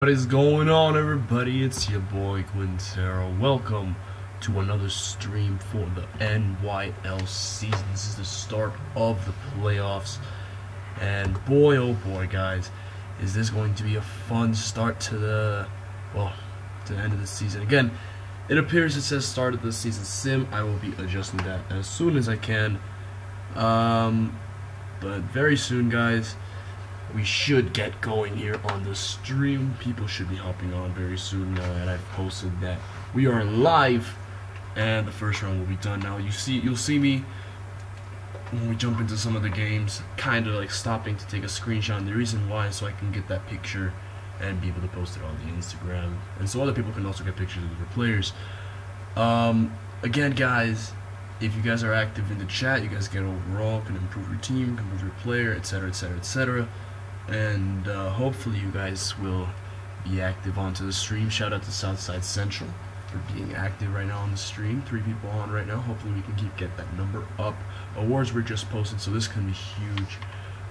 What is going on, everybody? It's your boy Quintero. Welcome to another stream for the NYL season. This is the start of the playoffs, and boy oh boy, guys, is this going to be a fun start to the end of the season. Again, it appears it says start of the season sim. I will be adjusting that as soon as I can, but very soon, guys. We should get going here on the stream. People should be hopping on very soon now that I've posted that we are live, and the first round will be done now. You'll see me when we jump into some of the games, kind of like stopping to take a screenshot. And the reason why is so I can get that picture and be able to post it on the Instagram, and so other people can also get pictures of their players. Again, guys, if you guys are active in the chat, you guys get overall, can improve your team, can improve your player, etc., etc., etc. And hopefully you guys will be active onto the stream. Shout out to Southside Central for being active right now on the stream. 3 people on right now. Hopefully we can get that number up. Awards were just posted, so this can be huge.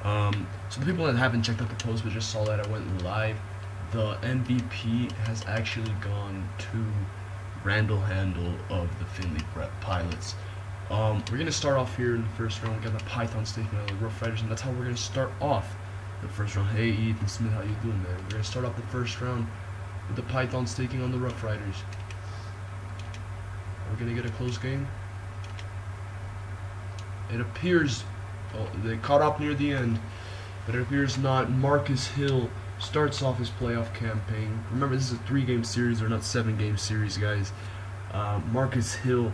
So the people that haven't checked out the post but just saw that I went live, the MVP has actually gone to Randall Handel of the Finley Prep Pilots. We're going to start off here in the first round. We got the Pythons taking on the Rough Riders, and that's how we're going to start off the first round. Hey Ethan Smith, how you doing, man? We're going to start off the first round with the Pythons taking on the Rough Riders. Are we going to get a close game? It appears, they caught up near the end, but it appears not. Marcus Hill starts off his playoff campaign. Remember, this is a 3-game series, or not 7-game series, guys. Marcus Hill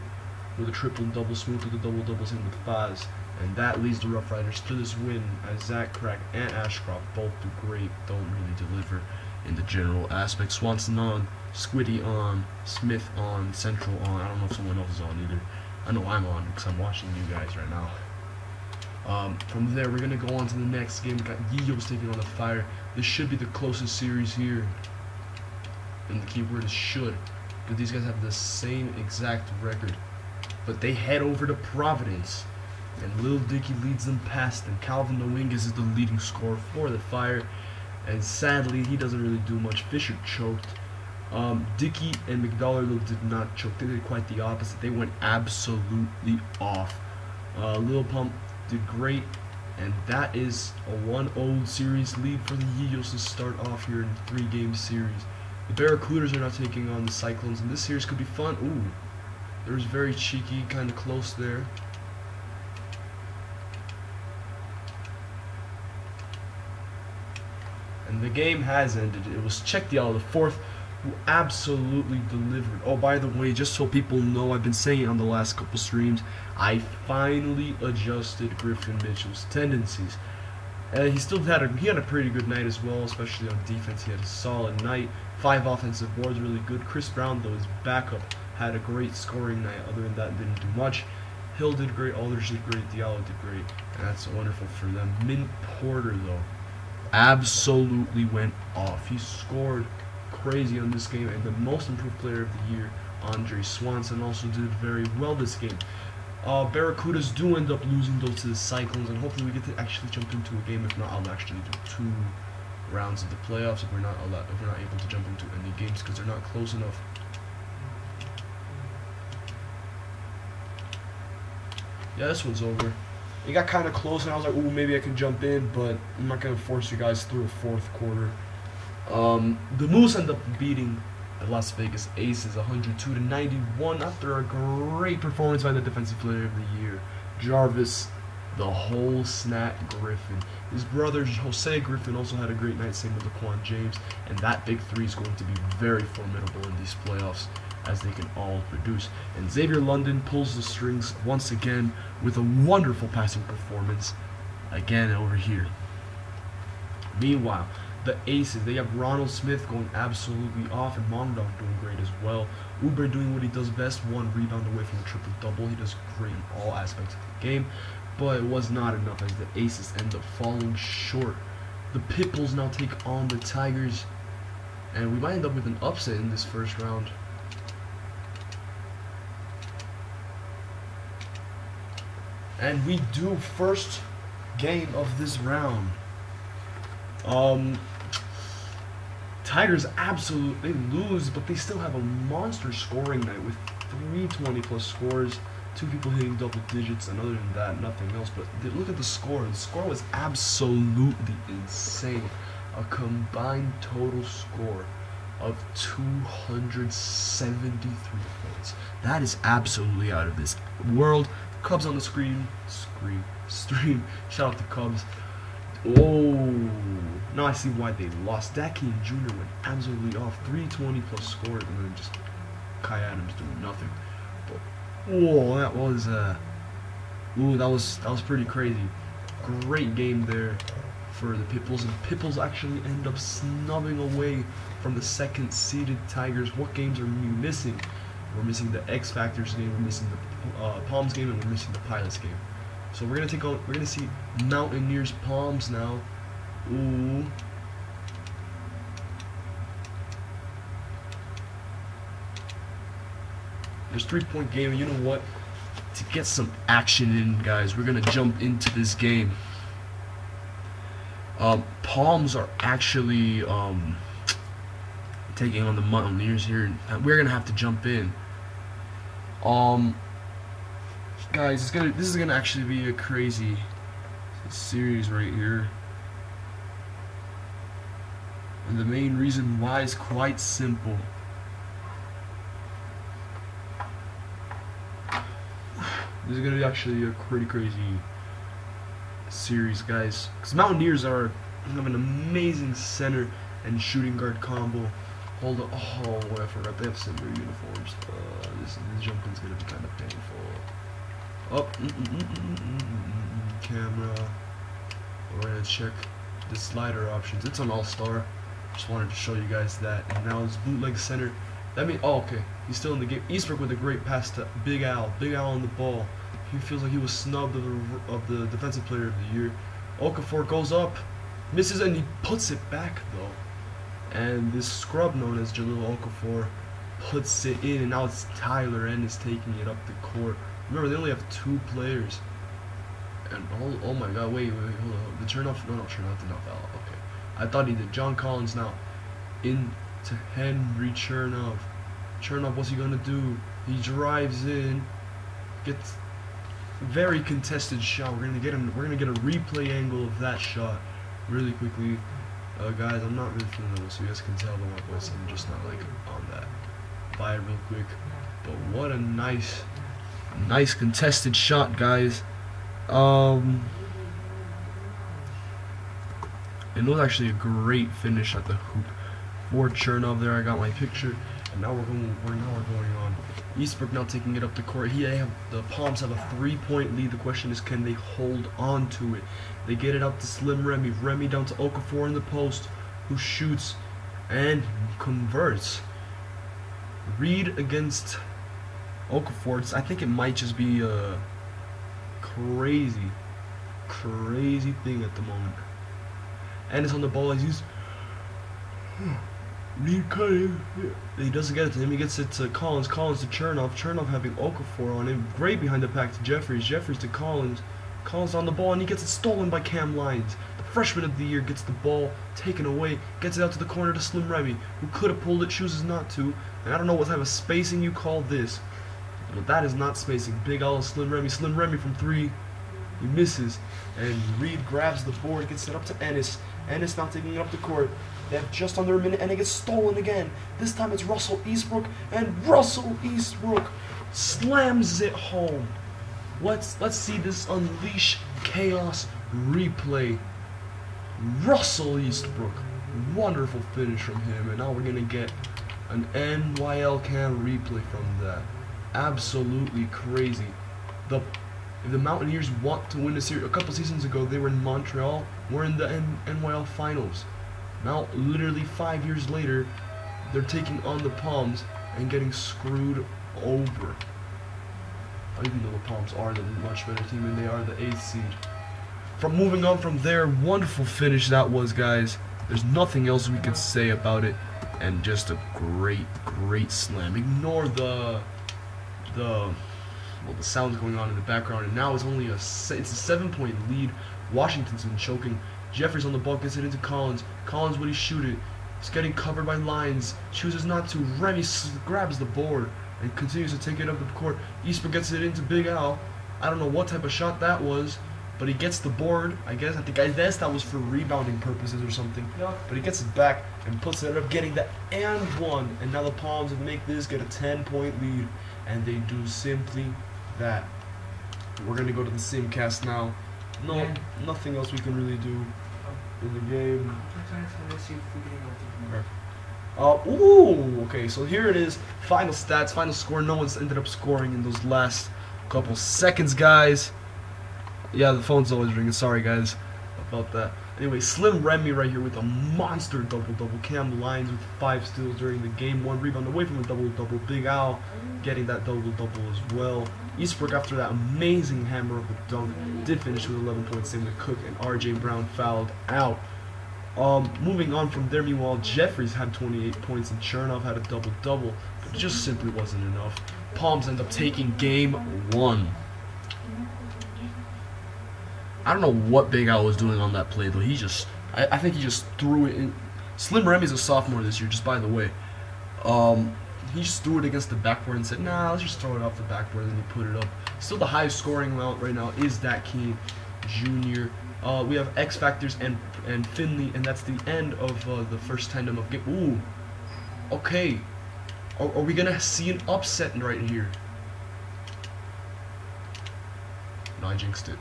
with a triple-double, smooth to the double-doubles in the Faz, and that leads the Rough Riders to this win, as Zach Crack and Ashcroft both do great, don't really deliver in the general aspect. Swanson on, Squiddy on, Smith on, Central on. I don't know if someone else is on either. I know I'm on because I'm watching you guys right now. From there, we're going to go on to the next game. We got Yiyos taking on the Fire. This should be the closest series here, and the key word is should, because these guys have the same exact record. But they head over to Providence, and Lil Dicky leads them past them. Calvin Dominguez is the leading scorer for the Fire, and sadly, he doesn't really do much. Fisher choked. Dicky and McDollar did not choke. They did quite the opposite. They went absolutely off. Lil Pump did great, and that is a 1-0 series lead for the Yiyos to start off here in a 3-game series. The Barracudas are now taking on the Cyclones, and this series could be fun. Ooh. There was very cheeky, kind of close there. And the game has ended. It was Check the the fourth, who absolutely delivered. Oh, by the way, just so people know, I've been saying it on the last couple streams, I finally adjusted Griffin Mitchell's tendencies. He still had a pretty good night as well, especially on defense. He had a solid night. 5 offensive boards, really good. Chris Brown, though, his backup, had a great scoring night. Other than that, didn't do much. Hill did great, Aldridge did great, Diallo did great, and that's wonderful for them. Mint Porter, though, absolutely went off. He scored crazy on this game, and the most improved player of the year, Andre Swanson, also did very well this game. Barracudas do end up losing though to the Cyclones, and hopefully we get to actually jump into a game. If not, I'll actually do 2 rounds of the playoffs if we're not able to jump into any games because they're not close enough. Yeah, this one's over. It got kind of close, and I was like, ooh, maybe I can jump in, but I'm not going to force you guys through a 4th quarter. The Moose end up beating the Las Vegas Aces 102-91 after a great performance by the Defensive Player of the Year, Jarvis, the whole snap Griffin. His brother, Jose Griffin, also had a great night, same with Laquan James, and that big 3 is going to be very formidable in these playoffs, as they can all produce. And Xavier London pulls the strings once again with a wonderful passing performance again over here. Meanwhile, the Aces, they have Ronald Smith going absolutely off, and Mondog doing great as well. Uber doing what he does best, 1 rebound away from a triple-double. He does great in all aspects of the game, but it was not enough as the Aces end up falling short. The Pitbulls now take on the Tigers, and we might end up with an upset in this first round. And we do first game of this round. Tigers absolutely lose, but they still have a monster scoring night with 320 plus scores, 2 people hitting double digits, and other than that, nothing else. But look at the score. The score was absolutely insane. A combined total score of 273 points. That is absolutely out of this world. Cubs on the stream. Shout out to Cubs. Oh, now I see why they lost. Dakin Jr. went absolutely off. 320 plus scores, and then just Kai Adams doing nothing. But whoa, that was that was pretty crazy. Great game there for the Pipples, and Pipples actually end up snubbing away from the second seeded Tigers. What games are we missing? We're missing the X Factors game, we're missing the Palms game, and we're missing the Pilots game. So we're gonna see Mountaineers Palms now. Ooh. There's 3-point game, and you know what? To get some action in, guys, we're gonna jump into this game. Palms are actually taking on the Mountaineers here, and we're gonna have to jump in. Guys, this is gonna actually be a crazy series right here, and the main reason why is quite simple. This is gonna be actually a pretty crazy series, guys, because Mountaineers have an amazing center and shooting guard combo. Hold on, oh, I forgot they have similar uniforms. This jumping's gonna be kind of painful. Oh, camera. We're gonna check the slider options. It's on All-Star. Just wanted to show you guys that. And now it's bootleg center. That means, oh, okay, he's still in the game. Eastbrook with a great pass to Big Al. Big Al on the ball. He feels like he was snubbed of the defensive player of the year. Okafor goes up, misses, and he puts it back though. And this scrub known as Jalil Okafor puts it in, and now it's Tyler Ennis taking it up the court. Remember, they only have 2 players. And oh my God, wait, hold on. The Chernoff, no, Chernoff did not foul. Okay, I thought he did. John Collins now into Henry Chernoff. Chernoff, what's he gonna do? He drives in, gets very contested shot. We're gonna get a replay angle of that shot really quickly. Guys, I'm not really feeling it, so you guys can tell by my voice I'm just not like on that vibe real quick. But what a nice contested shot, guys. And it was actually a great finish at the hoop for Chernoff there. I got my picture, and now we're going on. Eastbrook now taking it up the court. The Palms have a 3-point lead. The question is, can they hold on to it? They get it up to Slim Remy. Remy down to Okafor in the post, who shoots and converts. Reed against Okafor. I think it might just be a crazy thing at the moment. And it's on the ball. He's Reed cutting. He doesn't get it to him. He gets it to Collins. Collins to Chernoff. Chernoff having Okafor on him. Great behind the pack to Jeffries. Jeffries to Collins. Collins on the ball, and he gets it stolen by Cam Lyons. The freshman of the year gets the ball taken away. Gets it out to the corner to Slim Remy, who could have pulled it, chooses not to. And I don't know what type of spacing you call this, but that is not spacing. Big Al Slim Remy. Slim Remy from 3. He misses. And Reed grabs the board, gets it up to Ennis. Ennis now taking it up the court. They have just under a minute, and it gets stolen again. This time it's Russell Eastbrook, and Russell Eastbrook slams it home. Let's see this unleash chaos replay. Russell Eastbrook, wonderful finish from him, and now we're gonna get an NYL cam replay from that. Absolutely crazy. If the Mountaineers want to win the series, a couple seasons ago they were in Montreal. We're in the NYL finals. Now, literally 5 years later, they're taking on the Palms and getting screwed over. Even though the Palms are the much better team and they are the 8th seed. From moving on from there, wonderful finish that was, guys. There's nothing else we can say about it, and just a great slam. Ignore the sounds going on in the background, and now it's only it's a 7-point lead. Washington's been choking. Jeffries on the ball, gets it into Collins. Collins, would he shoot it? It's getting covered by lines. Chooses not to. Remy grabs the board and continues to take it up the court. Eastbrook gets it into Big Al. I don't know what type of shot that was, but he gets the board. I guess that was for rebounding purposes or something. But he gets it back and puts it up, getting the and one. And now the Palms make this get a 10-point lead, and they do simply that. We're gonna go to the simcast now. No, nothing else we can really do in the game. Okay, so here it is. Final stats, final score. No one's ended up scoring in those last couple seconds, guys. Yeah, the phone's always ringing. Sorry, guys, about that. Anyway, Slim Remy right here with a monster double-double. Cam Lyons with 5 steals during the game. 1 rebound away from a double-double. Big Al getting that double-double as well. Eastbrook, after that amazing hammer of a dunk, did finish with 11 points. Same with Cook, and R.J. Brown fouled out. Moving on from there, meanwhile, Jeffries had 28 points and Chernoff had a double-double, but it just simply wasn't enough. Palms end up taking game 1. I don't know what Big Al was doing on that play, though. I think he just threw it in. Slim Remy's a sophomore this year, just by the way. He just threw it against the backboard and said, nah, let's just throw it off the backboard, and then he put it up. Still the highest scoring amount right now is that Keen Jr. We have X Factors and Finley, and that's the end of the first tandem of game. Ooh, okay. Are we gonna see an upset right here? No, I jinxed it.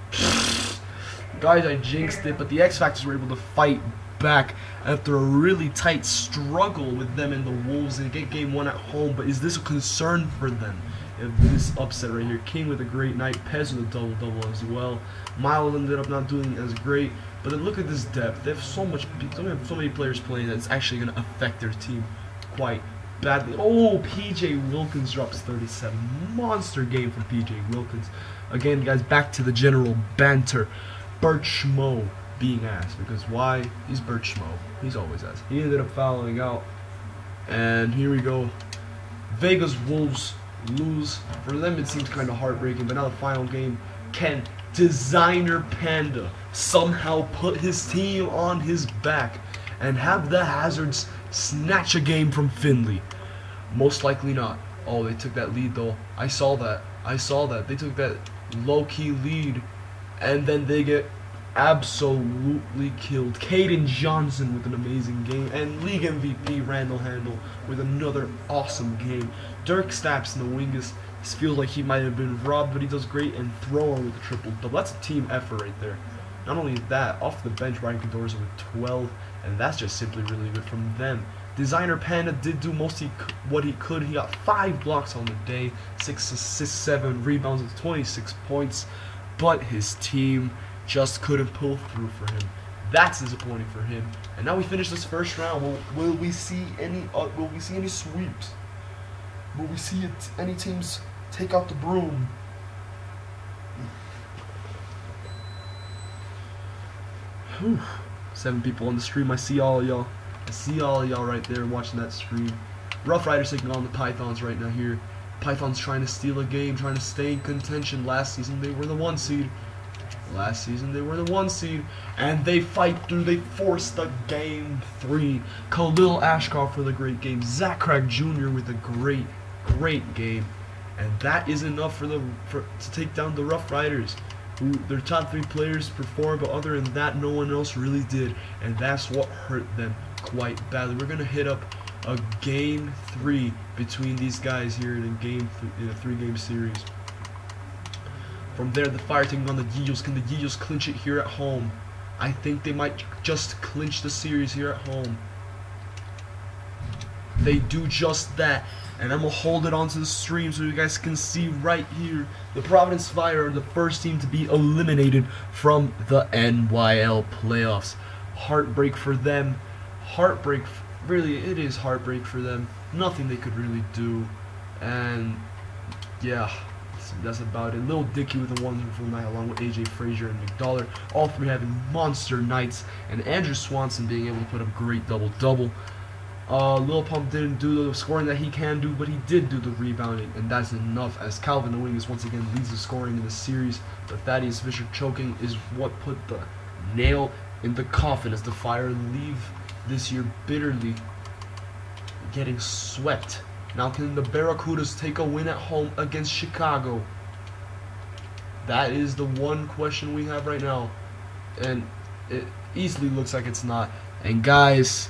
Guys, I jinxed it, but the X Factors were able to fight back after a really tight struggle with them and the Wolves and get game 1 at home. But is this a concern for them? If this upset right here. King with a great night, Pez with a double-double as well. Mile ended up not doing as great, but then look at this depth. They have so many players playing that it's actually going to affect their team quite badly. Oh, PJ Wilkins drops 37. Monster game from PJ Wilkins. Again, guys, back to the general banter. Bert Schmo being asked, because why? He's Bert Schmo. He's always asked. He ended up fouling out, and here we go. Vegas Wolves lose. For them, it seems kind of heartbreaking, but now the final game. Can Designer Panda somehow put his team on his back and have the Hazards snatch a game from Finley? Most likely not. Oh, they took that lead, though. I saw that. They took that low-key lead, and then they get absolutely killed. Caden Johnson with an amazing game, and league MVP Randall Handel with another awesome game. Dirk Stapps in the wingus feels like he might have been robbed, but he does great, and Thrower with a triple-double. That's a team effort right there. Not only that, off the bench, Ryan Condorza with 12, and that's just simply really good from them. Designer Panda did do what he could. He got 5 blocks on the day, 6 assists, 7 rebounds, with 26 points, but his team just couldn't pull through for him. That's disappointing for him. And now we finish this first round. Will we see any sweeps? Will we see any teams take out the broom? Whew. 7 people on the stream. I see all of y'all. I see all of y'all right there watching that stream. Rough Riders taking on the Pythons right now here. Pythons trying to steal a game, trying to stay in contention. Last season they were the 1 seed. And they fight through. They force the game 3. Khalil Ashkoff for the great game. Zach Craig Jr. with a great game. And that is enough to take down the Rough Riders, who their top 3 players performed, but other than that, no one else really did. And that's what hurt them quite badly. We're gonna hit up a game 3 between these guys here in a 3-game series. From there, the Fire taking on the Eagles. Can the Eagles clinch it here at home? I think they might just clinch the series here at home. They do just that. And I'm going to hold it onto the stream so you guys can see right here. The Providence Fire are the first team to be eliminated from the NYL playoffs. Heartbreak for them. Really, it is heartbreak for them. Nothing they could really do. And, yeah. That's about it. Lil Dicky with a wonderful night, along with AJ Frazier and McDollar. All 3 having monster nights, and Andrew Swanson being able to put up great double-double. Lil Pump didn't do the scoring that he can do, but he did do the rebounding, and that's enough, as Calvin Owings once again leads the scoring in the series. But Thaddeus Fisher choking is what put the nail in the coffin as the Fire leave this year bitterly getting swept. Now can the Barracudas take a win at home against Chicago? That is the one question we have right now. And it easily looks like it's not. And guys,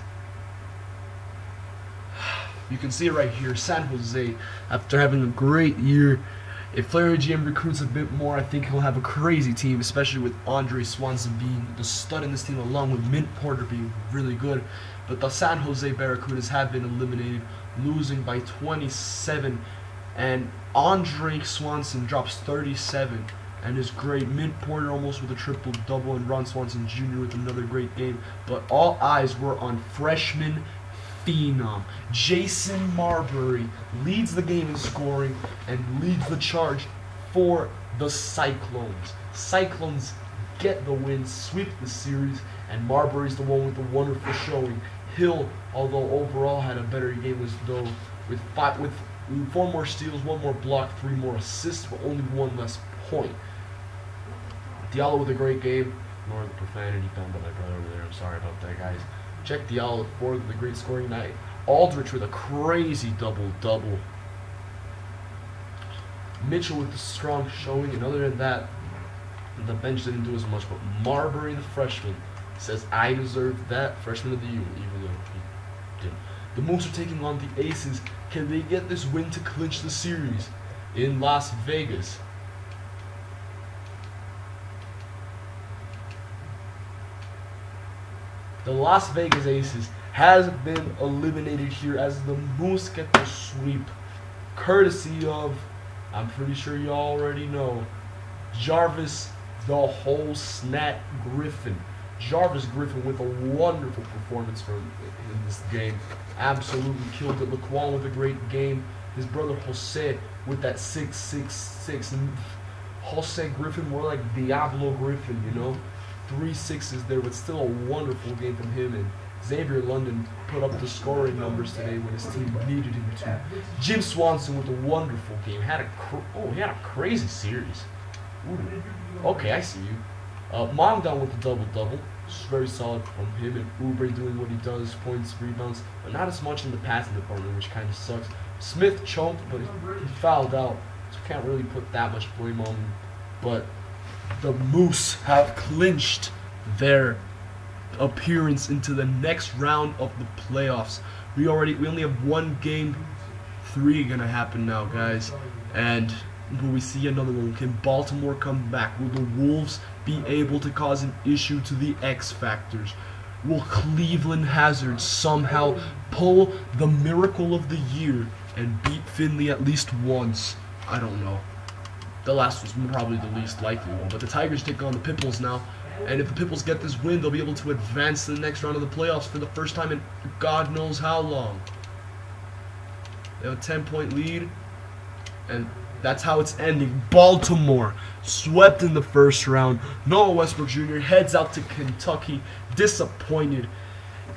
you can see it right here. San Jose, after having a great year, if Flair GM recruits a bit more, I think he'll have a crazy team, especially with Andre Swanson being the stud in this team, along with Mint Porter being really good. But the San Jose Barracudas have been eliminated, losing by 27. And Andre Swanson drops 37 and is great. Mint Porter almost with a triple-double, and Ron Swanson Jr. with another great game. But all eyes were on freshman phenom Jason Marbury. Leads the game in scoring and leads the charge for the Cyclones. Cyclones get the win, sweep the series, and Marbury's the one with the wonderful showing. Hill, although overall had a better game, was though with 4 more steals, 1 more block, 3 more assists, but only 1 less point. Diallo with a great game. Ignore the profanity found by my brother over there. I'm sorry about that, guys. Check Diallo for the great scoring night. Aldrich with a crazy double-double. Mitchell with the strong showing, and other than that, the bench didn't do as much. But Marbury, the freshman, says, I deserve that freshman of the year, even though he didn't. The Moose are taking on the Aces. Can they get this win to clinch the series in Las Vegas? The Las Vegas Aces has been eliminated here as the Moose get the sweep, courtesy of, I'm pretty sure you already know, Jarvis the whole snap Griffin. Jarvis Griffin with a wonderful performance in this game. Absolutely killed it. Laquan with a great game. His brother Jose with that 6.66. And Jose Griffin more like Diablo Griffin, you know. 3 6s there, but still a wonderful game from him. And Xavier London put up the scoring numbers today when his team needed him to. Jim Swanson with a wonderful game. He had a crazy series. Ooh. Okay, I see you. Mongdon with the double-double. Very solid from him, and Oubre doing what he does, points, rebounds, but not as much in the passing department, which kind of sucks. Smith choked, but he fouled out, so can't really put that much blame on him. But the Moose have clinched their appearance into the next round of the playoffs. We only have 1 game 3 gonna happen now, guys, and will we see another one? Can Baltimore come back? Will the Wolves be able to cause an issue to the X Factors? Will Cleveland Hazard somehow pull the miracle of the year and beat Finley at least once? I don't know. The last was probably the least likely one, but the Tigers take on the Pipples now, and if the Pipples get this win, they'll be able to advance to the next round of the playoffs for the first time in God knows how long. They have a 10-point lead, and that's how it's ending. Baltimore swept in the first round. Noah Westbrook Jr. heads out to Kentucky, disappointed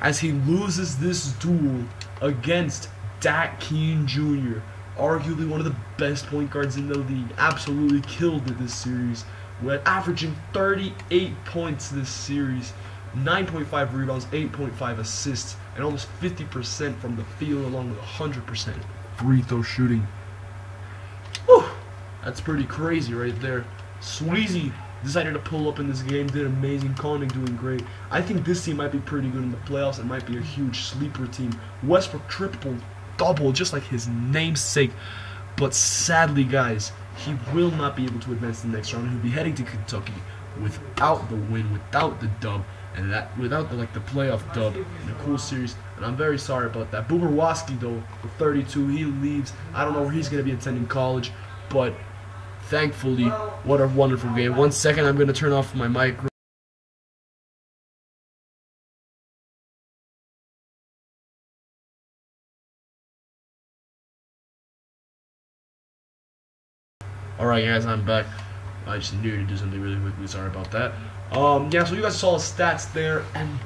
as he loses this duel against Dak Keene Jr., arguably one of the best point guards in the league. Absolutely killed it this series. We're averaging 38 points this series, 9.5 rebounds, 8.5 assists, and almost 50% from the field, along with 100% free throw shooting. Whew, that's pretty crazy right there. Sweezy decided to pull up in this game, did amazing. Conning doing great. I think this team might be pretty good in the playoffs and might be a huge sleeper team. Westbrook triple-double, just like his namesake. But sadly, guys, he will not be able to advance to the next round. He'll be heading to Kentucky without the win, without the dub, and that without the playoff dub in a cool series. And I'm very sorry about that. Buberwaski, though, with 32, he leaves. I don't know where he's going to be attending college, but thankfully, what a wonderful game. 1 second, I'm going to turn off my mic. Alright guys, I'm back. I just needed to do something really quickly, sorry about that. Yeah, so you guys saw the stats there, and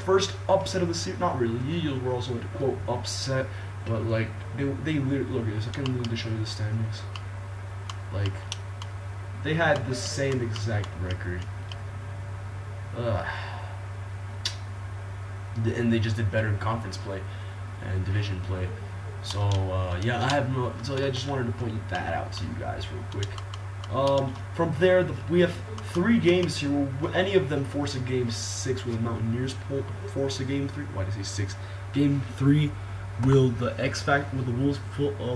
first upset of the series, not really, Eagles were also a quote upset, but like, they literally, look at this, I can literally show you the standings. Like, they had the same exact record. And they just did better in conference play. and division play. So yeah, I just wanted to point that out to you guys real quick. From there, we have 3 games here. Will any of them force a game 6? Will the Mountaineers force a game 3? Why did I say 6? Game 3. Will the Will the Wolves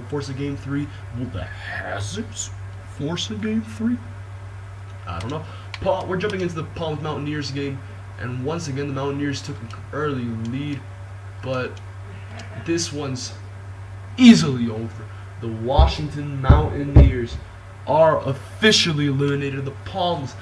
force a game 3? Will the Hazards force a game 3? I don't know. We're jumping into the Palms Mountaineers game, and once again the Mountaineers took an early lead, but this one's easily over. The Washington Mountaineers are officially eliminated. The Palms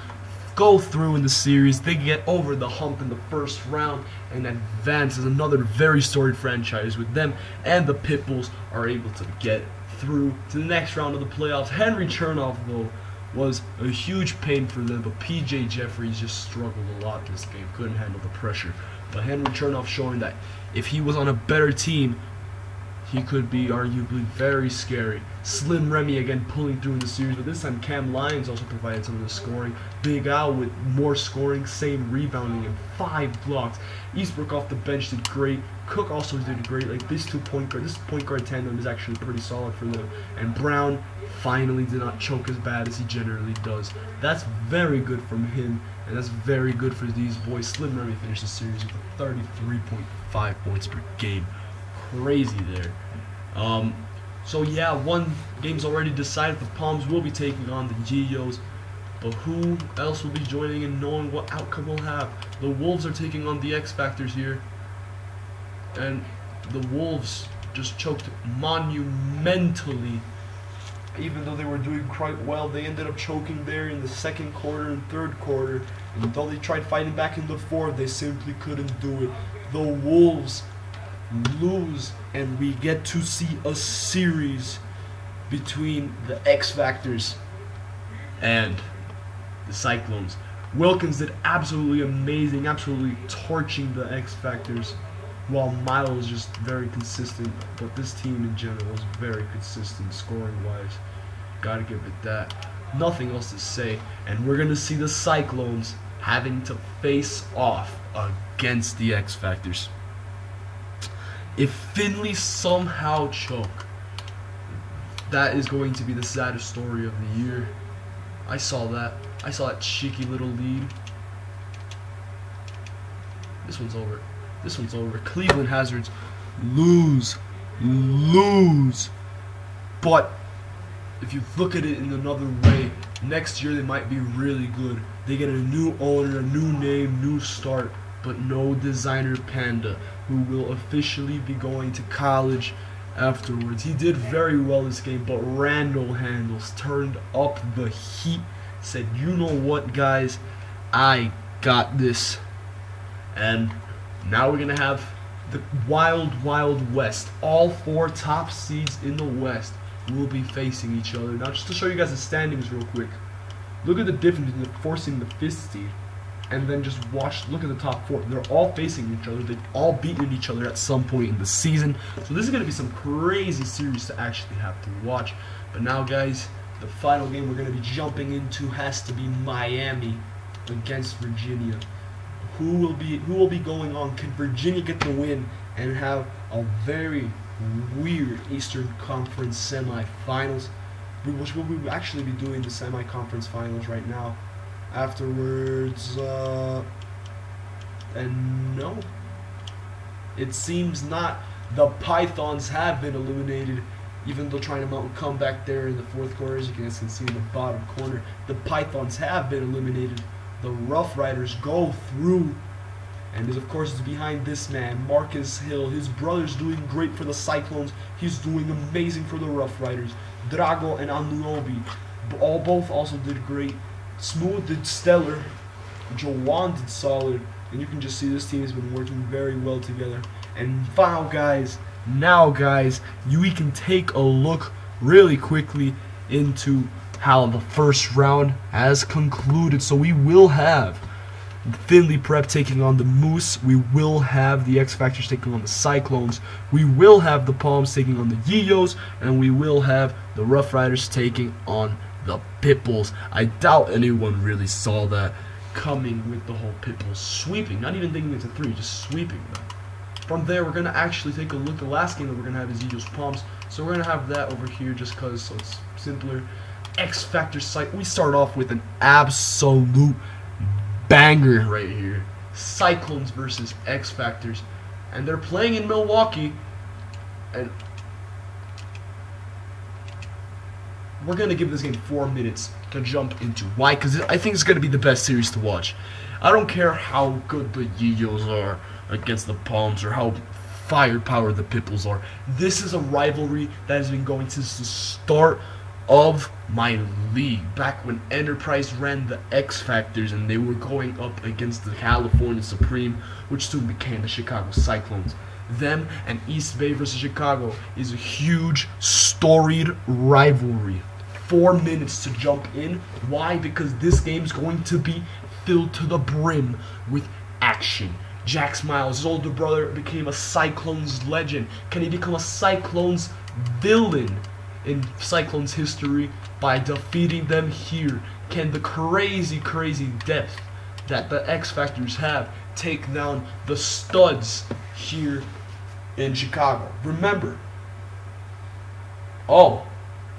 go through in the series. They get over the hump in the first round and advance as another very storied franchise. With them and the Pitbulls are able to get through to the next round of the playoffs. Henry Chernoff, though, was a huge pain for them, but PJ Jeffries just struggled a lot this game, couldn't handle the pressure. But Henry Chernoff showing that if he was on a better team, he could be arguably very scary. Slim Remy again pulling through in the series, but this time Cam Lyons also provided some of the scoring. Big Al with more scoring, same rebounding, and 5 blocks. Eastbrook off the bench did great. Cook also did great. Like this point guard tandem is actually pretty solid for them. And Brown finally did not choke as bad as he generally does. That's very good from him, and that's very good for these boys. Slim Remy finished the series with 33.5 points per game. Crazy there. So yeah, one game's already decided. The Palms will be taking on the Yiyos, but who else will be joining and knowing what outcome we'll have? The Wolves are taking on the X Factors here, and the Wolves just choked monumentally. Even though they were doing quite well, they ended up choking there in the second quarter and third quarter, and until they tried fighting back in the fourth, they simply couldn't do it. The Wolves lose, and we get to see a series between the X Factors and the Cyclones. Wilkins did absolutely amazing, absolutely torching the X Factors, while Milo was just very consistent. But this team in general was very consistent scoring wise. Gotta give it that. Nothing else to say. And we're gonna see the Cyclones having to face off against the X Factors. If Finley somehow choke, that is going to be the saddest story of the year. I saw that. I saw that cheeky little lead. This one's over. This one's over. Cleveland Hazards lose. But if you look at it in another way, next year they might be really good. They get a new owner, a new name, new start, but no Designer Panda, who will officially be going to college afterwards. He did very well this game, but Randall Handles turned up the heat, said, you know what, guys, I got this. And now we're going to have the wild, wild West. All 4 top seeds in the West will be facing each other. Now, just to show you guys the standings real quick, look at the difference between forcing the 5th seed and then just look at the top 4. They're all facing each other. They've all beaten each other at some point in the season. So this is going to be some crazy series to actually have to watch. But now, guys, the final game we're going to be jumping into has to be Miami against Virginia. Who will be going on? Can Virginia get the win and have a very weird Eastern Conference semifinals? Which we'll actually be doing the semi-conference finals right now. Afterwards, and no, it seems not. The Pythons have been eliminated, even though trying to mount a comeback there in the 4th quarter, as you guys can see in the bottom corner. The Pythons have been eliminated. The Rough Riders go through, and of course it's behind this man, Marcus Hill. His brother's doing great for the Cyclones. He's doing amazing for the Rough Riders. Drago and Anunobi both also did great. Smooth did stellar. Jawan did solid. And you can just see this team has been working very well together. And now guys, we can take a look really quickly into how the first round has concluded. So we will have Finley Prep taking on the Moose. We will have the X Factors taking on the Cyclones. We will have the Palms taking on the Yiyos. And we will have the Rough Riders taking on the Pitbulls. I doubt anyone really saw that coming with the whole Pitbulls sweeping. Not even thinking it's a 3, just sweeping them. from there, we're going to actually take a look. The last game that we're going to have is Eagles Palms. So we're going to have that over here just because, so it's simpler. X Factor site. We start off with an absolute banger right here. Cyclones versus X Factors. And they're playing in Milwaukee. And we're going to give this game 4 minutes to jump into. Why? Because I think it's going to be the best series to watch. I don't care how good the Yiyos are against the Palms or how firepower the Pipples are. This is a rivalry that has been going since the start of my league. Back when Enterprise ran the X Factors and they were going up against the California Supreme, which soon became the Chicago Cyclones. Them and East Bay versus Chicago is a huge, storied rivalry. 4 minutes to jump in. Why? Because this game's going to be filled to the brim with action. Jax Miles, his older brother, became a Cyclones legend. Can he become a Cyclones villain in Cyclones history by defeating them here? Can the crazy depth that the X Factors have take down the studs here in Chicago? Remember,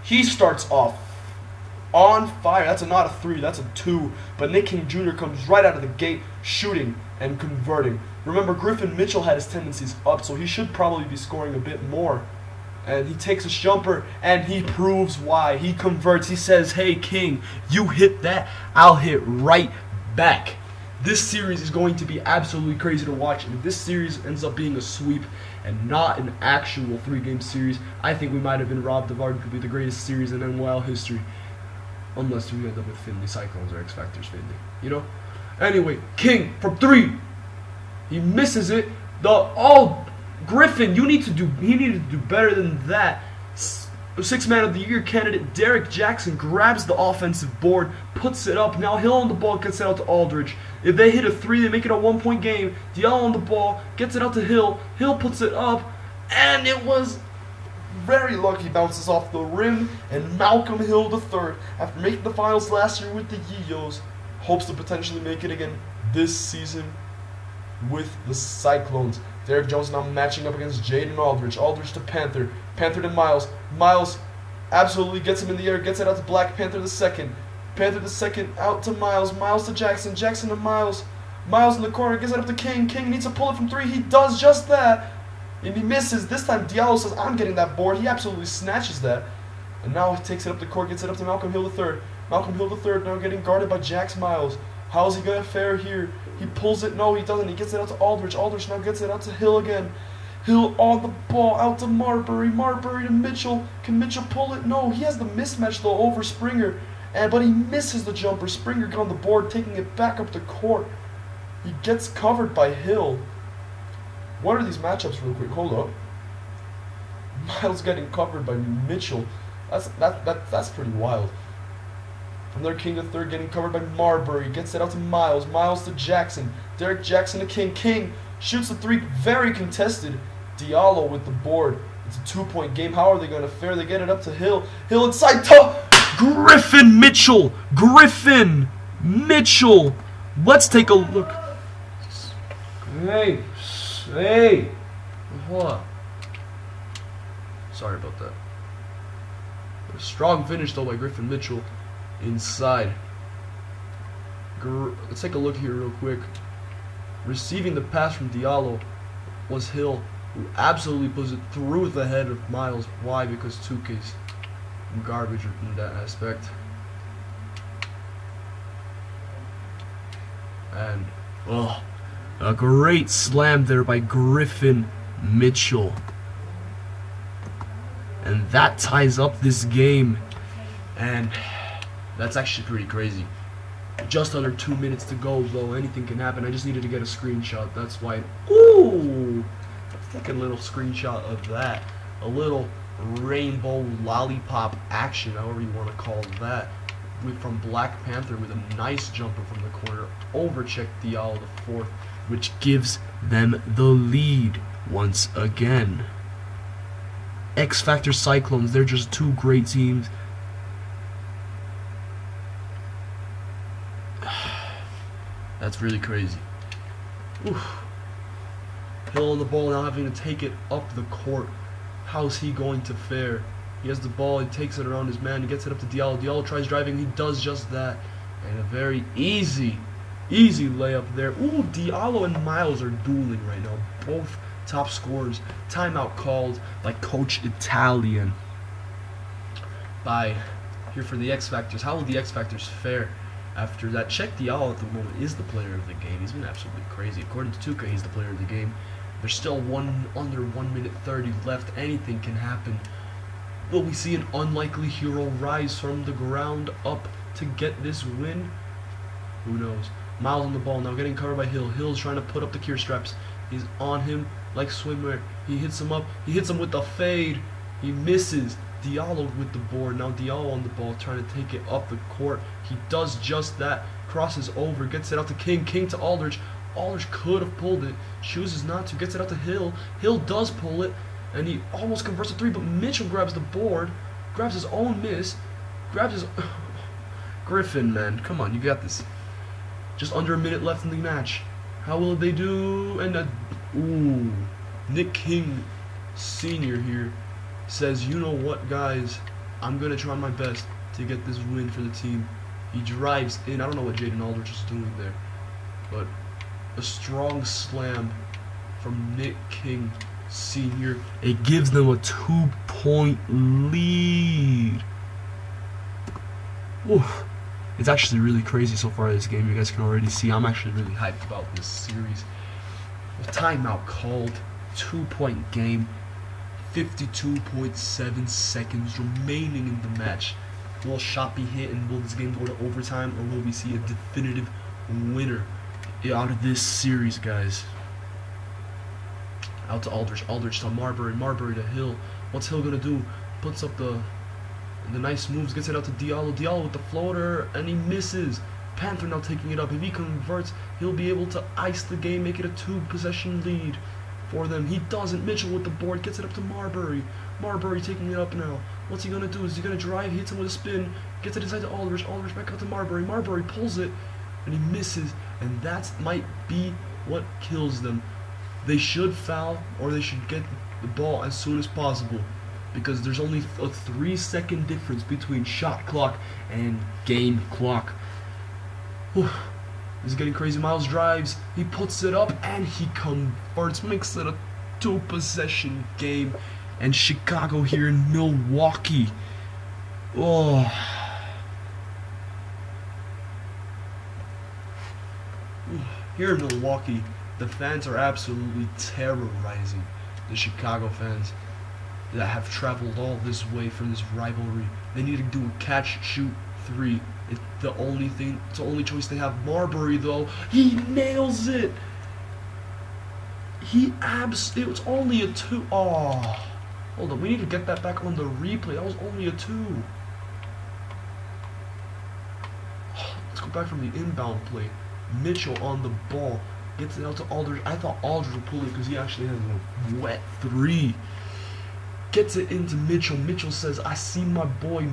he starts off on fire. That's not a 3, that's a 2. But Nick King Jr. comes right out of the gate shooting and converting. Remember, Griffin Mitchell had his tendencies up, so he should probably be scoring a bit more. And he takes his jumper, and he proves why. He converts. He says, hey, King, you hit that, I'll hit right back. This series is going to be absolutely crazy to watch. And if this series ends up being a sweep and not an actual 3-game series, I think we might have been robbed of arguably the greatest series in NYL history. Unless we end up with Finley Cyclones or X Factors Finley. You know? Anyway, King from 3. He misses it. Griffin, he needed to do better than that. 6th Man of the Year candidate Derek Jackson grabs the offensive board, puts it up. Now Hill on the ball, gets it out to Aldridge. If they hit a 3, they make it a 1-point game. Diallo on the ball, gets it out to Hill. Hill puts it up, and it was very lucky, bounces off the rim, and Malcolm Hill III, after making the finals last year with the Yiyos, hopes to potentially make it again this season with the Cyclones. Derek Jones now matching up against Jaden Aldridge. Aldridge to Panther. Panther to Miles. Miles absolutely gets him in the air, gets it out to Black Panther II. Panther II out to Miles. Miles to Jackson. Jackson to Miles. Miles in the corner, gets it up to King. King needs to pull it from 3. He does just that. And he misses. This time Diallo says, I'm getting that board. He absolutely snatches that. And now he takes it up the court, gets it up to Malcolm Hill III. Malcolm Hill III now getting guarded by Jax Miles. How is he going to fare here? He pulls it. No, he doesn't. He gets it out to Aldridge. Aldridge now gets it out to Hill again. Hill on the ball, out to Marbury. Marbury to Mitchell. Can Mitchell pull it? No, he has the mismatch though over Springer. But he misses the jumper. Springer got on the board, taking it back up the court. He gets covered by Hill. What are these matchups real quick? Hold up. Miles getting covered by Mitchell. That's pretty wild. Another King III getting covered by Marbury. Gets it out to Miles. Miles to Jackson. Derek Jackson to King. King shoots the 3. Very contested. Diallo with the board. It's a 2-point game. How are they going to fare? They get it up to Hill. Hill inside to Griffin Mitchell. Griffin Mitchell. Let's take a look. Hey. Hold on. Sorry about that. A strong finish though by Griffin Mitchell. Inside. Let's take a look here real quick. Receiving the pass from Diallo was Hill, who absolutely puts it through the head of Miles. Why? Because 2K's garbage in that aspect. And a great slam there by Griffin Mitchell. And that ties up this game. And that's actually pretty crazy. Just under 2 minutes to go, though. Anything can happen. I just needed to get a screenshot. That's why. Ooh! Let's take a little screenshot of that. A little rainbow lollipop action, however you want to call that. From Black Panther with a nice jumper from the corner. Overcheck Diallo the 4th, which gives them the lead once again. X Factor Cyclones, they're just 2 great teams. That's really crazy. Oof. Hill on the ball now, having to take it up the court. How's he going to fare? He has the ball, he takes it around his man, he gets it up to Diallo. Diallo tries driving, he does just that. And a very easy layup there. Ooh, Diallo and Miles are dueling right now. Both top scorers. Timeout called by Coach Italian. By here for the X Factors. How will the X Factors fare after that? Check Diallo at the moment is the player of the game. He's been absolutely crazy. According to Tuca, he's the player of the game. There's still under 1 minute 30 left. Anything can happen. Will we see an unlikely hero rise from the ground up to get this win? Who knows? Miles on the ball now, getting covered by Hill. Hill's trying to put up the cure straps. He's on him like swimwear. He hits him up. He hits him with the fade. He misses. Diallo with the board. Now Diallo on the ball, trying to take it up the court. He does just that. Crosses over. Gets it out to King. King to Aldridge. Aldridge could have pulled it. Chooses not to. Gets it out to Hill. Hill does pull it. And he almost converts a three, but Mitchell grabs the board. Grabs his own miss. Grabs his... Griffin, man. Come on, you got this. Just under a minute left in the match. How will they do? And ooh, Nick King Sr. here says, you know what, guys? I'm going to try my best to get this win for the team. He drives in. I don't know what Jaden Aldridge is doing there, but a strong slam from Nick King Sr. It gives them a 2-point lead. Oof. It's actually really crazy so far this game. You guys can already see I'm actually really hyped about this series. A timeout called. 2-point game. 52.7 seconds remaining in the match. Will a shot be hit and will this game go to overtime, or will we see a definitive winner out of this series, guys? Out to Aldridge. Aldridge to Marbury. Marbury to Hill. What's Hill gonna do? Puts up the nice moves. Gets it out to Diallo. Diallo with the floater, and he misses. Panther now taking it up. If he converts, he'll be able to ice the game, make it a 2-possession lead for them. He doesn't. Mitchell with the board. Gets it up to Marbury. Marbury taking it up now. What's he gonna do? Is he gonna drive? He hits him with a spin. Gets it inside to Aldridge. Aldridge back out to Marbury. Marbury pulls it, and he misses. And that might be what kills them. They should foul, or they should get the ball as soon as possible, because there's only a 3-second difference between shot clock and game clock. Whew. This is getting crazy. Miles drives, he puts it up, and he converts, makes it a 2-possession game. And Chicago here in Milwaukee. Oh. Here in Milwaukee, the fans are absolutely terrorizing the Chicago fans that have traveled all this way for this rivalry. They need to do a catch, shoot, 3. It's the only thing. It's the only choice they have. Marbury, though, he nails it. It was only a 2. Oh, hold on. We need to get that back on the replay. That was only a 2. Let's go back from the inbound play. Mitchell on the ball. Gets it out to Aldridge. I thought Aldridge would pull it because he actually has a wet 3. Gets it into Mitchell. Mitchell says, I see my boy.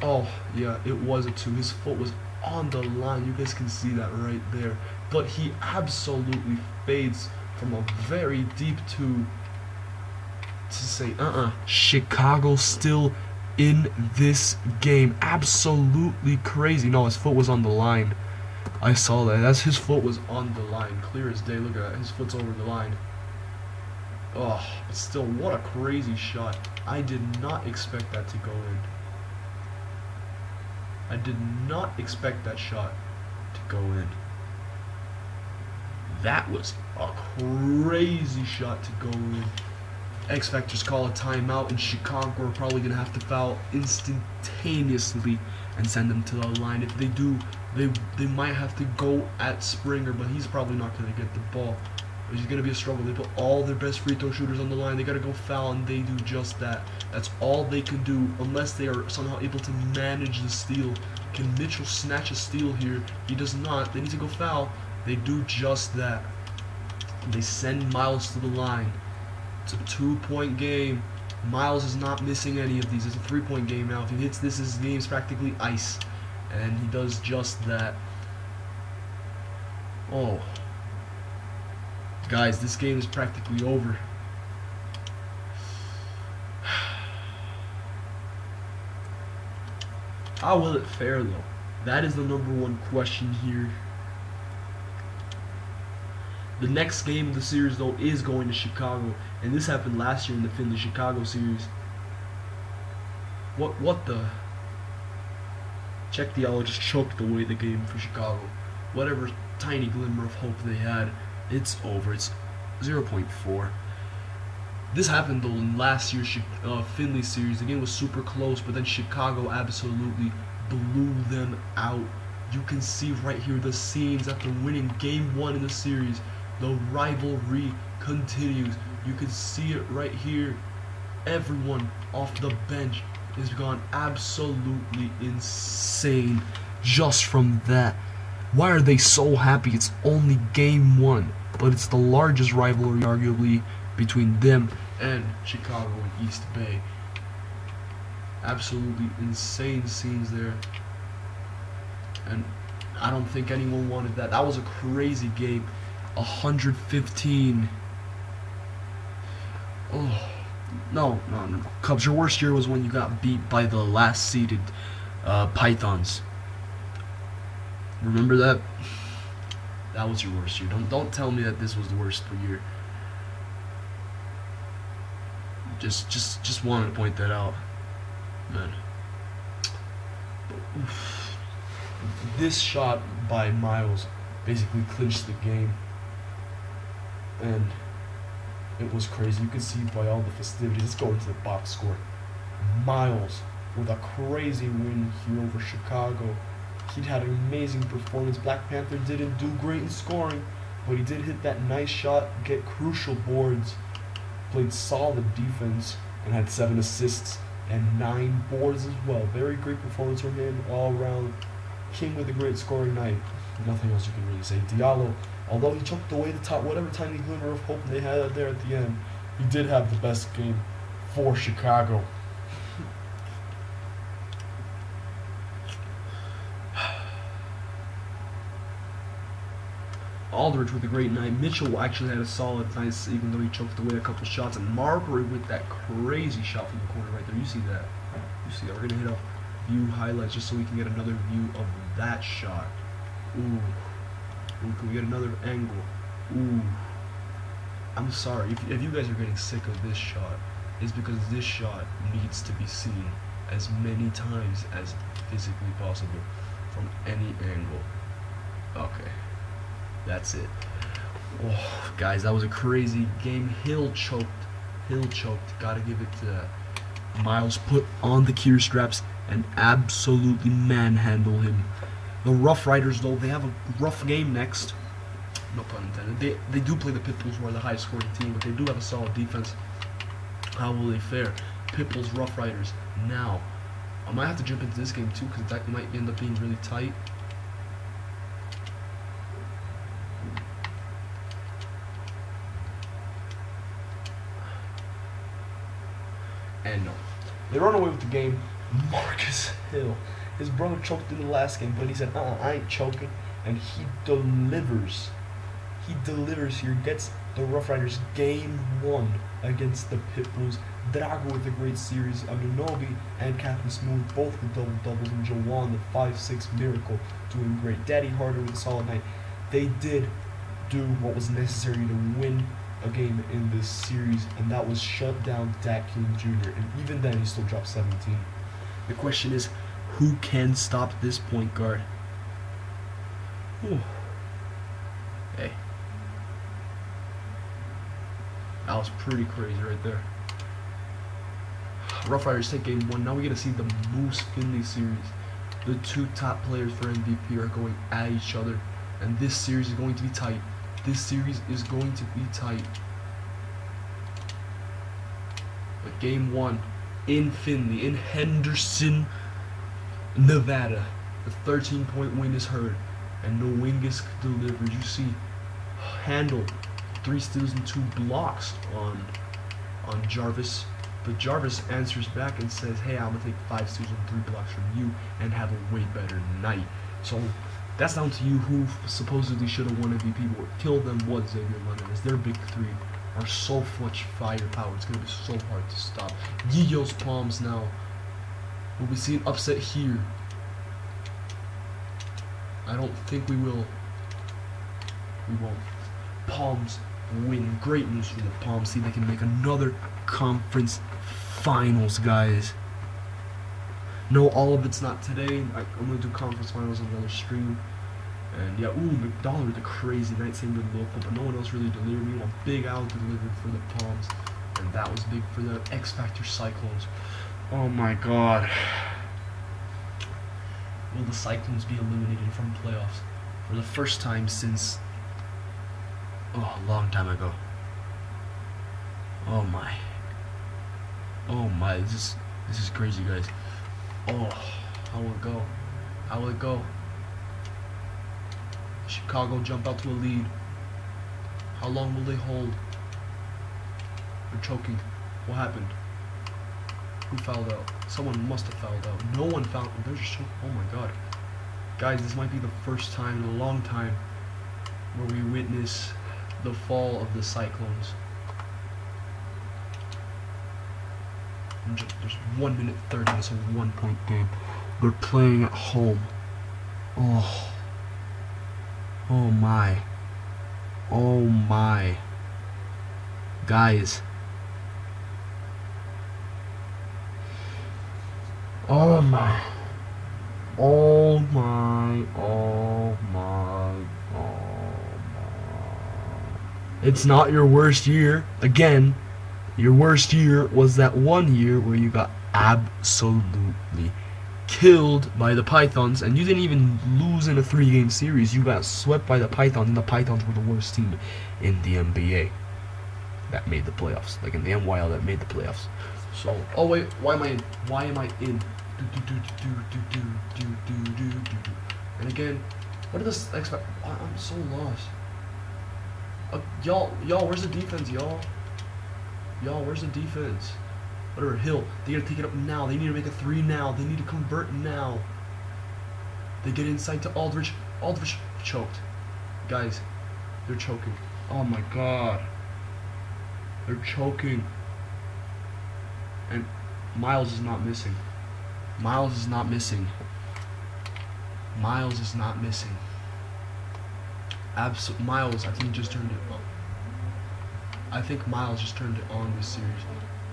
Oh, yeah, it was a 2. His foot was on the line. You guys can see that right there. But he absolutely fades from a very deep 2 to say, Chicago still in this game. Absolutely crazy. No, his foot was on the line. I saw that. His foot was on the line. Clear as day. Look at that. His foot's over the line. Oh, but still, what a crazy shot. I did not expect that to go in. I did not expect that shot to go in. That was a crazy shot to go in. X Factors call a timeout, and Chicago are probably going to have to foul instantaneously and send them to the line. If they do, they might have to go at Springer, but he's probably not going to get the ball. It's going to be a struggle. They put all their best free throw shooters on the line. They got to go foul, and they do just that. That's all they can do, unless they are somehow able to manage the steal. Can Mitchell snatch a steal here? He does not. They need to go foul. They do just that. They send Miles to the line. It's a 2-point game. Miles is not missing any of these. It's a 3-point game now. If he hits this, his game's practically ice. And he does just that. Oh. Guys, this game is practically over. How will it fare, though? That is the #1 question here. The next game of the series, though, is going to Chicago, and this happened last year in the Finley-Chicago series. What the? Czech DL just choked away the game for Chicago. Whatever tiny glimmer of hope they had, it's over. It's 0.4. This happened though in last year's Finley series. The game was super close, but then Chicago absolutely blew them out. You can see right here the scenes after winning game 1 in the series. The rivalry continues. You can see it right here. Everyone off the bench has gone absolutely insane just from that. Why are they so happy? It's only game 1, but it's the largest rivalry arguably between them and Chicago and East Bay. Absolutely insane scenes there, and I don't think anyone wanted that. That was a crazy game. 115. Oh no. Cubs, your worst year was when you got beat by the last seeded Pythons. Remember that? That was your worst year. Don't tell me that this was the worst year. Just wanted to point that out, man. This shot by Miles basically clinched the game, and it was crazy. You can see by all the festivities. Let's go into the box score. Miles with a crazy win here over Chicago. He had an amazing performance. Black Panther didn't do great in scoring, but he did hit that nice shot, get crucial boards, played solid defense, and had 7 assists and 9 boards as well. Very great performance from him all around. King with a great scoring night. Nothing else you can really say. Diallo, although he choked away the top, whatever tiny glimmer of hope they had there at the end, he did have the best game for Chicago. Aldridge with a great night. Mitchell actually had a solid night, even though he choked away a couple shots. And Marbury with that crazy shot from the corner right there. You see that? You see that? We're gonna hit off view highlights just so we can get another view of that shot. Ooh. Ooh, can we get another angle? Ooh. I'm sorry if you guys are getting sick of this shot. It's because this shot needs to be seen as many times as physically possible from any angle. Okay. That's it. Oh, guys, that was a crazy game. Hill choked. Gotta give it to Miles. Put on the gear straps and absolutely manhandle him. The Rough Riders, though, they have a rough game next. No pun intended. They do play the Pitbulls, who are the highest scoring team, but they do have a solid defense. How will they fare? Pitbulls, Rough Riders. Now, I might have to jump into this game too, because that might end up being really tight. And no, they run away with the game. Marcus Hill, his brother choked in the last game, but he said, I ain't choking, and he delivers. He delivers here, gets the Rough Riders game 1 against the Pitbulls. Drago with a great series. Anunobi and Captain Smooth both with double-doubles, and Jawan, the 5'6" miracle, doing great. Daddy Harder with a solid night. They did do what was necessary to win a game in this series, and that was shut down Dak King Jr., and even then he still dropped 17. The question is, who can stop this point guard? Whew. Hey, that was pretty crazy right there. Rough Riders take game 1. Now we get to see the Moose Finley series. The 2 top players for MVP are going at each other, and this series is going to be tight. This series is going to be tight. But game 1 in Finley, in Henderson, Nevada. The 13-point win is heard, and Nwingus delivers. You see, handled 3 steals and 2 blocks on Jarvis. But Jarvis answers back and says, hey, I'm going to take 5 steals and 3 blocks from you and have a way better night. So That's down to you. Who supposedly should have won MVP, but killed them was Xavier Leonard. Their big three are so much firepower. It's gonna be so hard to stop. Yiyo's palms now. Will we see an upset here? I don't think we will. We won't. Palms win. Great news for the Palms. See, they can make another conference finals, guys. No, all of it's not today. I'm gonna do conference finals on another stream. And yeah, ooh, McDonald with a crazy night, same with local, but no one else really delivered. Me, a big out delivered for the Palms, and that was big for the X Factor Cyclones. Oh my God. Will the Cyclones be eliminated from playoffs for the first time since a long time ago? Oh my. Oh my, this is crazy, guys. Oh, how will it go? How will it go? Chicago jump out to a lead. How long will they hold? They're choking. What happened? Who fouled out? Someone must have fouled out. No one fouled. They're just choking. Oh my God. Guys, this might be the first time in a long time where we witness the fall of the Cyclones. There's 1 minute 30. It's a 1-point game. They're playing at home. Oh. Oh my. Oh my. Guys. Oh my. Oh my. Oh my. Oh my. It's not your worst year. Again, your worst year was that 1 year where you got absolutely killed by the Pythons, and you didn't even lose in a 3-game series. You got swept by the Pythons, and the Pythons were the worst team in the NBA that made the playoffs, like in the NYL that made the playoffs. So, oh wait, why am I in? Why am I in? And again, what did this expect? I'm so lost. Y'all, where's the defense, y'all? Y'all, where's the defense? Whatever, Hill, they gotta take it up now. They need to make a 3 now. They need to convert now. They get inside to Aldridge. Aldridge choked. Guys, they're choking. Oh my God. They're choking. And Miles is not missing. Miles is not missing. Miles is not missing. Miles, I think, just turned it on. I think Miles just turned it on this series.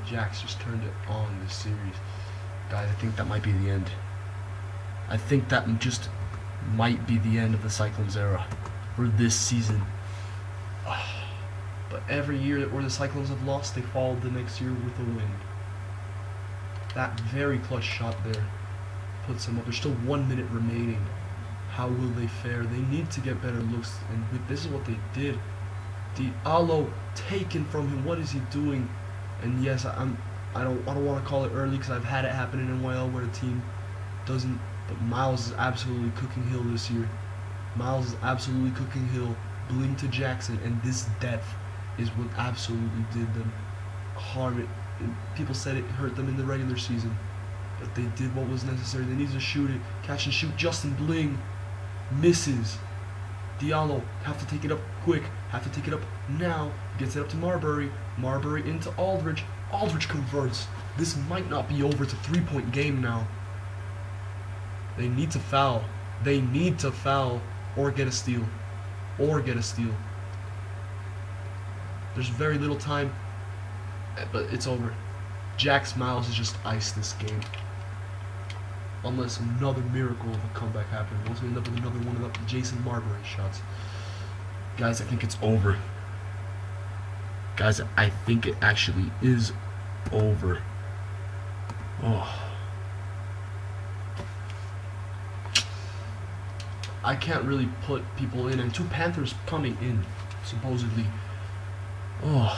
Jax just turned it on this series. Guys, I think that might be the end. I think that just might be the end of the Cyclones era for this season. But every year where the Cyclones have lost, they fall the next year with a win. That very clutch shot there puts them up. There's still 1 minute remaining. How will they fare? They need to get better looks, and this is what they did. Diallo taken from him. What is he doing? And yes, I don't want to call it early because I've had it happen in NYL where a team doesn't. But Miles is absolutely cooking Hill this year. Miles is absolutely cooking Hill. Bling to Jackson, and this depth is what absolutely did them harm. People said it hurt them in the regular season, but they did what was necessary. They needed to shoot it, catch and shoot. Justin Bling misses. Diallo have to take it up quick. Have to take it up now. Gets it up to Marbury. Marbury into Aldridge. Aldridge converts. This might not be over. It's a 3-point game now. They need to foul. They need to foul or get a steal. Or get a steal. There's very little time, but it's over. Jax Miles has just iced this game. Unless another miracle of a comeback happens. Once we end up with another one of the Jason Marbury shots. Guys, I think it's over. Guys, I think it actually is over. Oh. I can't really put people in, and 2 Panthers coming in, supposedly. Oh.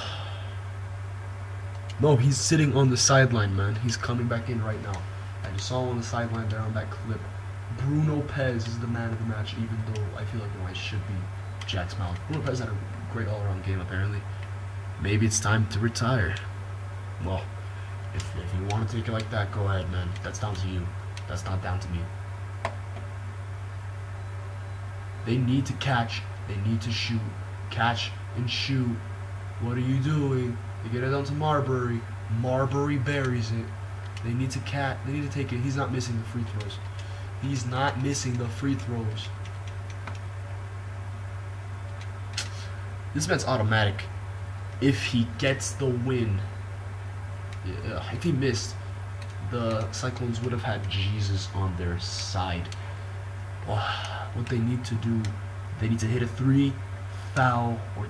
No, he's sitting on the sideline, man. He's coming back in right now. I just saw him on the sideline there on that clip. Bruno Pez is the man of the match, even though I feel like it should be Jax Miles. Bruno Pez had a great all-around game, apparently. Maybe it's time to retire. Well, if you want to take it like that, go ahead, man. That's down to you. That's not down to me. They need to catch. They need to shoot. Catch and shoot. What are you doing? They get it down to Marbury. Marbury buries it. They need to They need to take it. He's not missing the free throws. He's not missing the free throws. This man's automatic. If he gets the win, if he missed, the Cyclones would have had Jesus on their side. What they need to do, they need to hit a 3, foul, or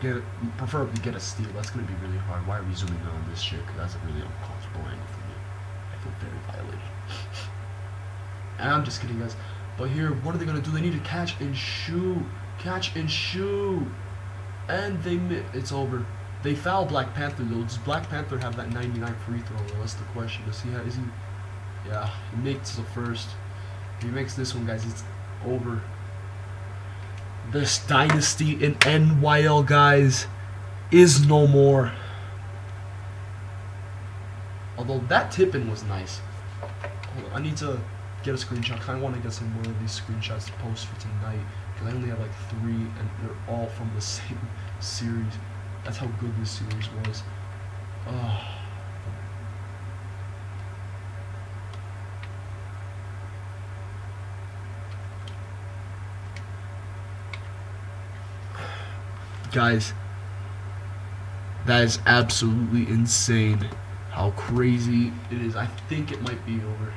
preferably get a steal. That's going to be really hard. Why are we zooming in on this shit? Because that's a really uncomfortable angle for me. I feel very violated. And I'm just kidding, guys. But here, what are they going to do? They need to catch and shoot. Catch and shoot. And it's over. They foul Black Panther though. Does Black Panther have that 99 free throw? Well, that's the question. Does he have? Yeah, he makes the first. If he makes this one, guys, it's over. This dynasty in NYL, guys, is no more. Although that tip-in was nice. Hold on, I need to get a screenshot. I kind of want to get some more of these screenshots to post for tonight. Because I only have like 3 and they're all from the same series. That's how good this series was. Guys, that is absolutely insane how crazy it is. I think it might be over.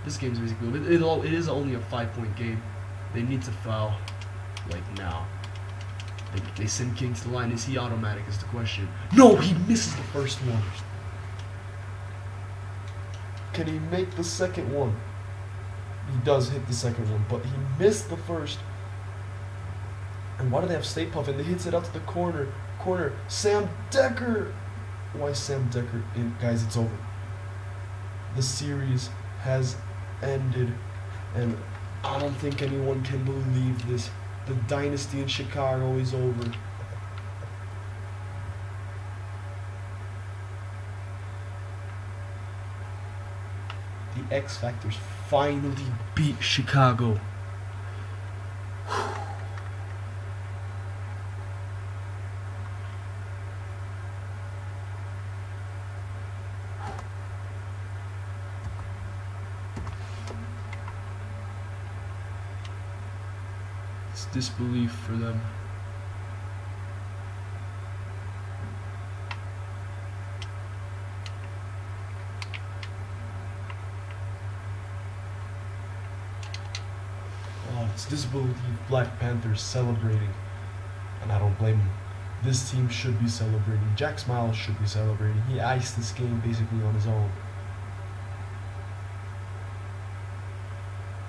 This game's basically over. It is only a 5-point game. They need to foul like now. They send King to the line. Is he automatic is the question. No, he misses the first one. Can he make the second one? He does hit the second one, but he missed the first. And why do they have Stay Puff? And he hits it out to the corner. Sam Decker. Why Sam Decker? Guys, it's over. The series has ended. And I don't think anyone can believe this. The dynasty in Chicago is over. The X Factors finally beat Chicago. It's disbelief for them. It's disbelief. Black Panthers celebrating, and I don't blame him. This team should be celebrating. Jack Smiles should be celebrating. He iced this game basically on his own.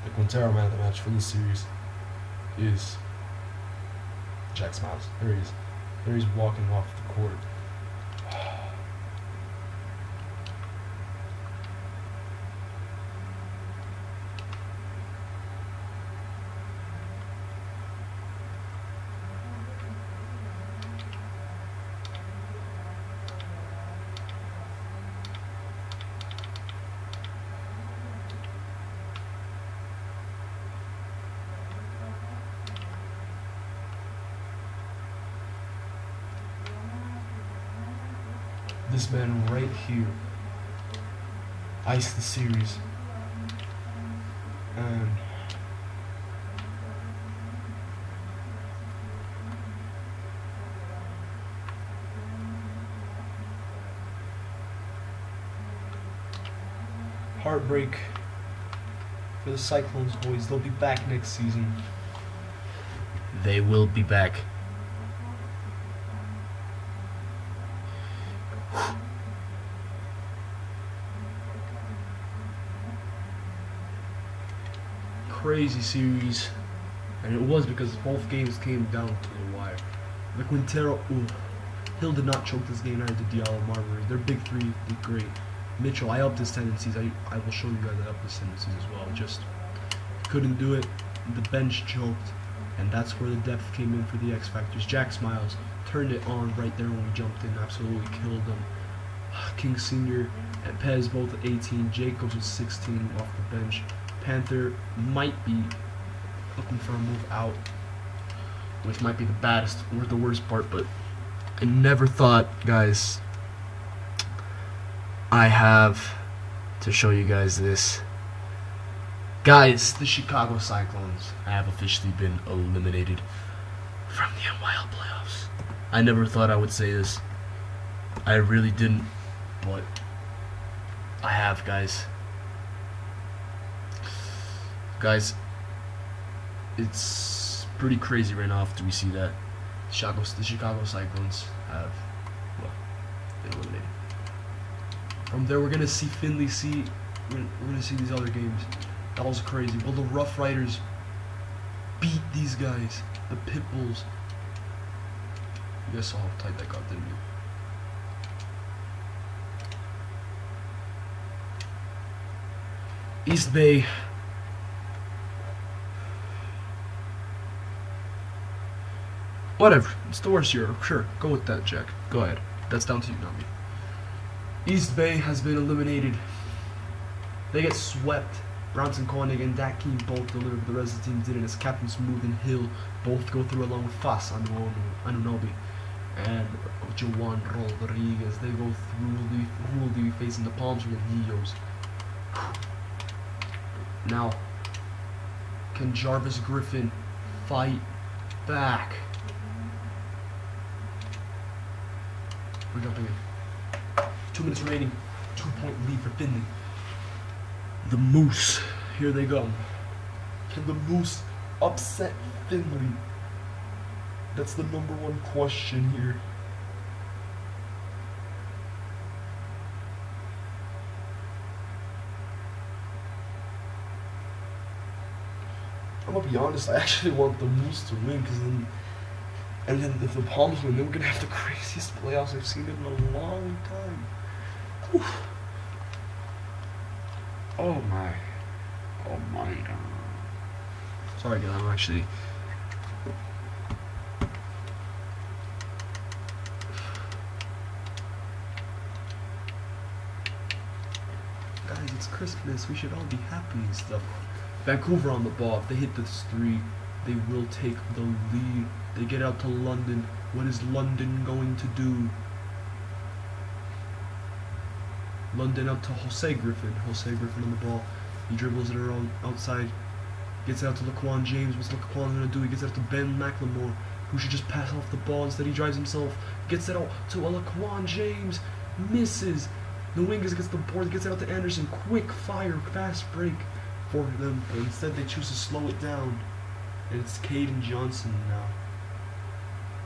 The Quintero man of the match for this series is Jack Smiles. There he is. There he's walking off the court. This man right here iced the series, and heartbreak for the Cyclones, boys. They'll be back next season. They will be back. Crazy series, and it was because both games came down to the wire. The Quintero, Hill did not choke this game, neither did Diallo, Marbury. Their big three did great. Mitchell, I upped his tendencies. I will show you guys I upped his tendencies as well. Just couldn't do it. The bench choked, and that's where the depth came in for the X Factors. Jack Smiles turned it on right there when we jumped in, absolutely killed them. King Sr. and Pez both at 18. Jacobs was 16 off the bench. Panther might be looking for a move out. which might be the baddest or the worst part, but I never thought, guys, I have to show you guys this. Guys, the Chicago Cyclones have officially been eliminated from the NYL playoffs. I never thought I would say this. I really didn't, but I have, guys. Guys, it's pretty crazy right now after we see that the Chicago Cyclones have, well, been eliminated. From there, we're gonna see Finley. We're gonna see these other games. That was crazy. Well, the Rough Riders beat these guys, the Pitbulls. You guys saw how tight that got, didn't you? East Bay. Whatever. It's the worst year. Sure. Go with that, Jack. Go ahead. That's down to you, not me. East Bay has been eliminated. They get swept. Bronson Koenig and Dak Keene both delivered, but the rest of the team didn't, as Captain Smooth and Hill both go through along with Fass Anunobi and Juan Rodriguez. They go through. Who will be facing the Palms with Neos? Now, can Jarvis Griffin fight back? We're jumping in. 2 minutes remaining. 2-point lead for Finley. The Moose. Here they go. Can the Moose upset Finley? That's the #1 question here. I'm gonna be honest, I actually want the Moose to win, because then, and then if the Palms win, then we're gonna have the craziest playoffs I've seen in a long time. Whew. Oh my. Oh my God. Sorry guys, I'm actually... Guys, it's Christmas, we should all be happy and stuff. Vancouver on the ball. If they hit this 3, they will take the lead. They get out to London. What is London going to do? London up to Jose Griffin. Jose Griffin on the ball. He dribbles it around outside. Gets it out to Laquan James. What's Laquan going to do? He gets it out to Ben McLemore, who should just pass off the ball. Instead, he drives himself. Gets it out to Laquan James. Misses. The wingers gets the board. Gets it out to Anderson. Quick fire. Fast break for them. But instead, they choose to slow it down. And it's Caden Johnson now.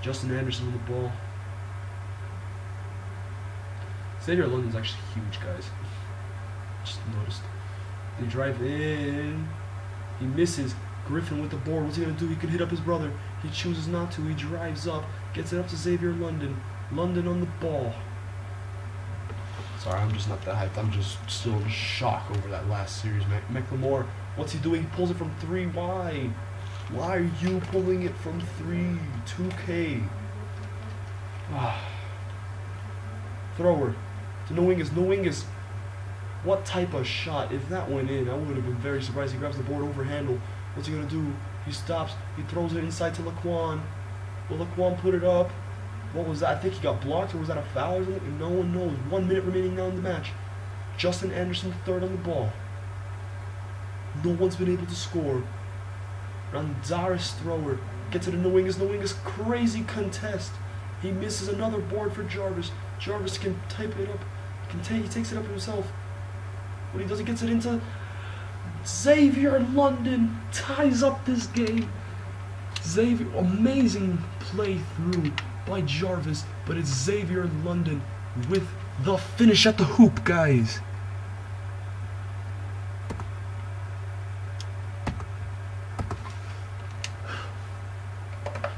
Justin Anderson on the ball. Xavier London's actually huge, guys. Just noticed. They drive in. He misses. Griffin with the board. What's he going to do? He could hit up his brother. He chooses not to. He drives up. Gets it up to Xavier London. London on the ball. Sorry, I'm just not that hyped. I'm just still in shock over that last series. McLemore, what's he doing? He pulls it from 3 wide. Why are you pulling it from 3? 2K. Thrower. To Nwingas. What type of shot? If that went in, I would have been very surprised. He grabs the board over handle. What's he going to do? He stops. He throws it inside to Laquan. Will Laquan put it up? What was that? I think he got blocked, or was that a foul or something? No one knows. 1 minute remaining now in the match. Justin Anderson, third on the ball. No one's been able to score. Randaris thrower. Gets it to Nwingas. Crazy contest. He misses another board for Jarvis. Jarvis can type it up. He takes it up himself. What he does, he gets it into Xavier London. Ties up this game. Xavier, amazing play through by Jarvis, but it's Xavier London with the finish at the hoop, guys.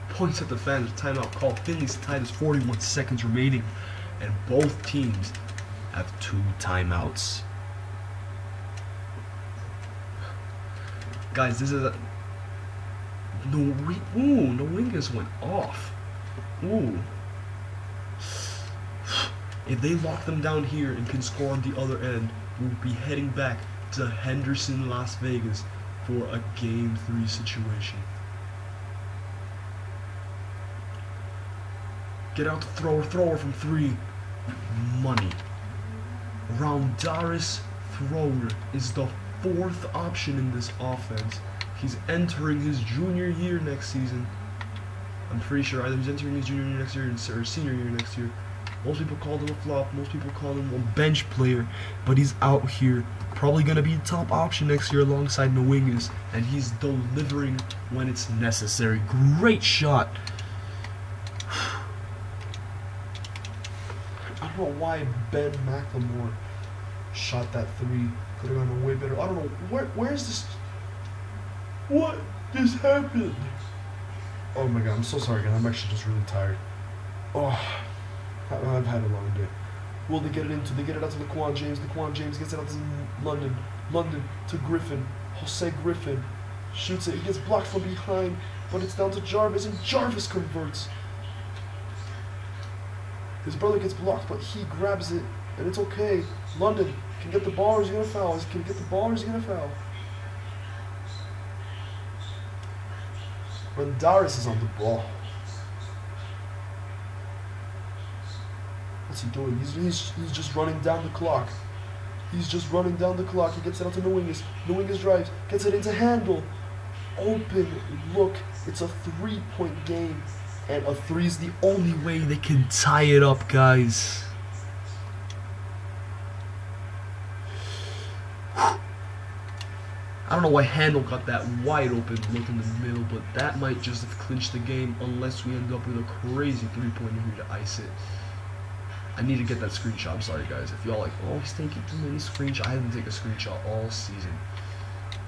Points at the fans, timeout call. Finley's tied as 41 seconds remaining, and both teams have 2 timeouts. Guys, this is a... Nwingas went off. Ooh. If they lock them down here and can score on the other end, we'll be heading back to Henderson, Las Vegas for a Game 3 situation. Get out the thrower from 3. Money. Roundaris thrower is the 4th option in this offense. He's entering his junior year next season. I'm pretty sure either he's entering his junior year next year or senior year next year. Most people called him a flop. Most people call him a bench player. But he's out here. Probably going to be a top option next year alongside Nwingas. And he's delivering when it's necessary. Great shot. I don't know why Ben McLemore shot that 3. Could have gone way better. I don't know. Where's this? What just happened? Oh my god, I'm so sorry again. I'm actually just really tired. Oh, I've had a long day. Will they get it into? They get it out to Laquan James. Laquan James gets it out to London. London to Griffin. Jose Griffin shoots it. He gets blocked from behind, but it's down to Jarvis, and Jarvis converts. His brother gets blocked, but he grabs it, and it's okay. London can get the ball, or he's gonna foul. Can he get the ball, or he's gonna foul? Rendaris is on the ball. What's he doing? He's just running down the clock. He's just running down the clock. He gets it out to Nwingas. Nwingas drives, gets it into handle. Open look. It's a 3-point game. And a 3 is the only way they can tie it up, guys. I don't know why Handel got that wide open look in the middle, but that might just have clinched the game unless we end up with a crazy 3-pointer here to ice it. I need to get that screenshot. I'm sorry, guys. If y'all like, oh, he's taking too many screenshots. I haven't taken a screenshot all season.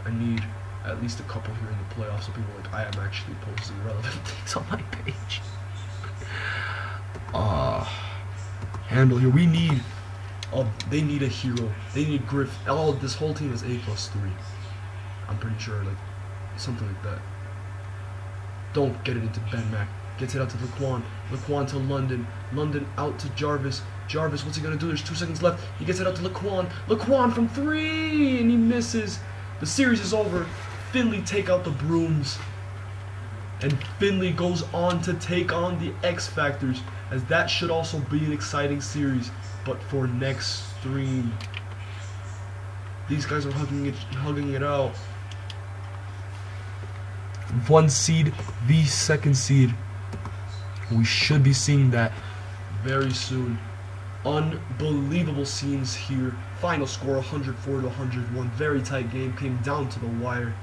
I need at least a couple here in the playoffs so people are like, I am actually posting relevant things on my page. Handle here. We need, they need a hero. They need Griff. This whole team is A+3. I'm pretty sure, like, something like that. Don't get it into Ben Mac. Gets it out to Laquan. Laquan to London. London out to Jarvis. Jarvis, what's he gonna do? There's 2 seconds left. He gets it out to Laquan. Laquan from 3, and he misses. The series is over. Finley take out the brooms. And Finley goes on to take on the X Factors, as that should also be an exciting series. But for next stream, these guys are hugging it out. 1 seed, the 2nd seed. We should be seeing that very soon. Unbelievable scenes here. Final score 104 to 101. Very tight game. Came down to the wire.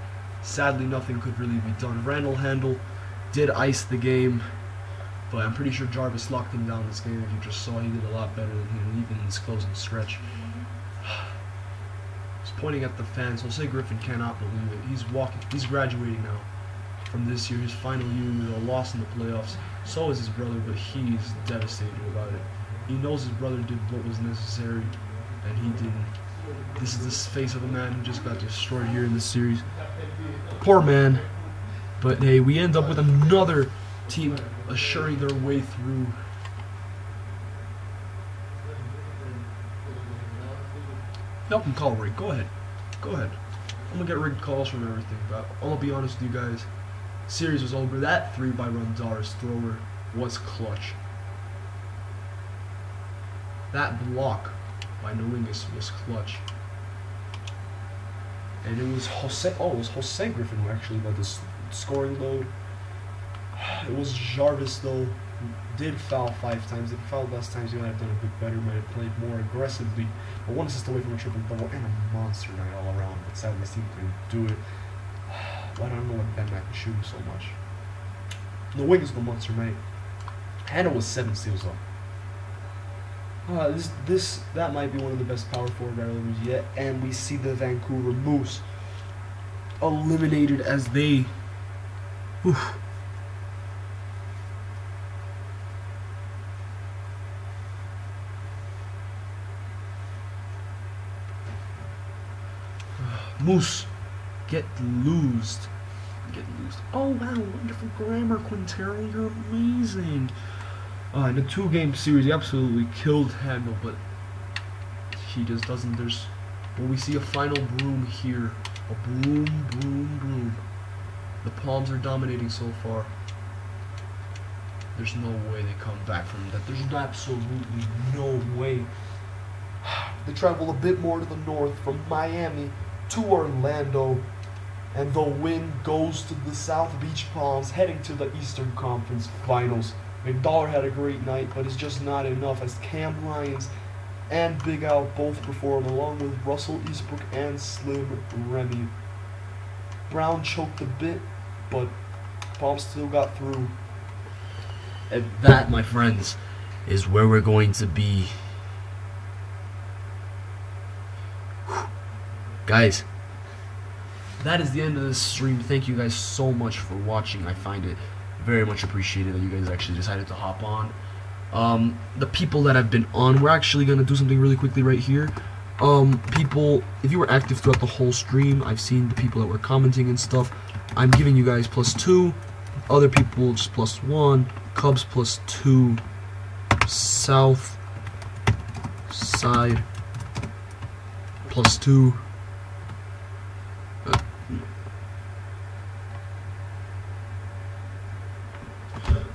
Sadly, nothing could really be done. Randall Handel did ice the game, but I'm pretty sure Jarvis locked him down this game. If you just saw, he did a lot better than him, even in his closing stretch. He's pointing at the fans. Jose Griffin cannot believe it. He's graduating now from this year, his final year with a loss in the playoffs. So is his brother, but he's devastated about it. He knows his brother did what was necessary, and he didn't. This is the face of a man who just got destroyed here in this series. Poor man. But hey, we end up with another team assuring their way through. Y'all can call Rick. Go ahead. Go ahead. I'm gonna get rigged calls from everything, but I'm gonna be honest with you guys. Series was over. That 3 by Rondaris thrower was clutch. That block by Nwingas was clutch. And it was Jose Griffin who actually got this scoring load. It was Jarvis though, who did foul 5 times. If he fouled less times, he might have done a bit better, might have played more aggressively. But 1 assist away from a triple double and a monster night all around. But sadly his team couldn't do it. I don't know what Ben Mac is shooting so much. The wing is the monster night. Hannah was 7 steals though. That might be one of the best power forward rivalries yet, and we see the Vancouver Moose eliminated as they. Oof. Moose get loosed. Oh wow, wonderful grammar, Quintero. You're amazing. In a 2-game series, he absolutely killed Handel, but he just doesn't. Well, we see a final broom here. A broom. The Palms are dominating so far. There's no way they come back from that. There's absolutely no way. They travel a bit more to the north from Miami to Orlando, and the win goes to the South Beach Palms, heading to the Eastern Conference Finals. McDollar had a great night, but it's just not enough as Cam Lyons and Big Al both performed, along with Russell Eastbrook and Slim Remy. Brown choked a bit, but Palms still got through. And that, my friends, is where we're going to be. Guys, that is the end of this stream. Thank you guys so much for watching. I find it very much appreciated that you guys actually decided to hop on. The people that have been on, we're actually going to do something really quickly right here. People, if you were active throughout the whole stream, I've seen the people that were commenting and stuff. I'm giving you guys +2. Other people just +1. Cubs +2. South side +2.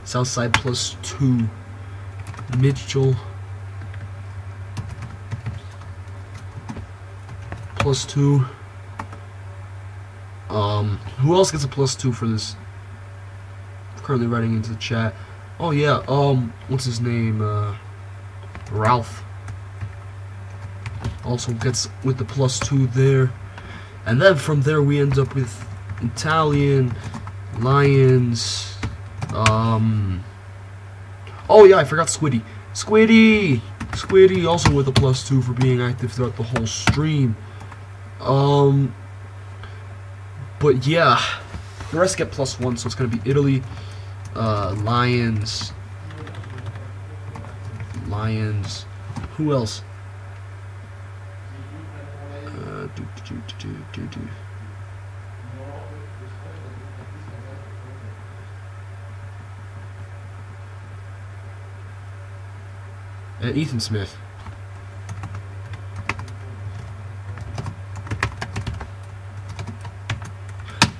Southside +2. Mitchell +2. Who else gets a +2 for this? I'm currently writing into the chat. Oh yeah, what's his name? Ralph also gets with the +2 there. And then from there we end up with Italian, Lions, oh yeah, I forgot Squiddy. Squiddy also with a +2 for being active throughout the whole stream. But yeah, the rest get +1, so it's gonna be Italy, Lions. Who else? And Ethan Smith.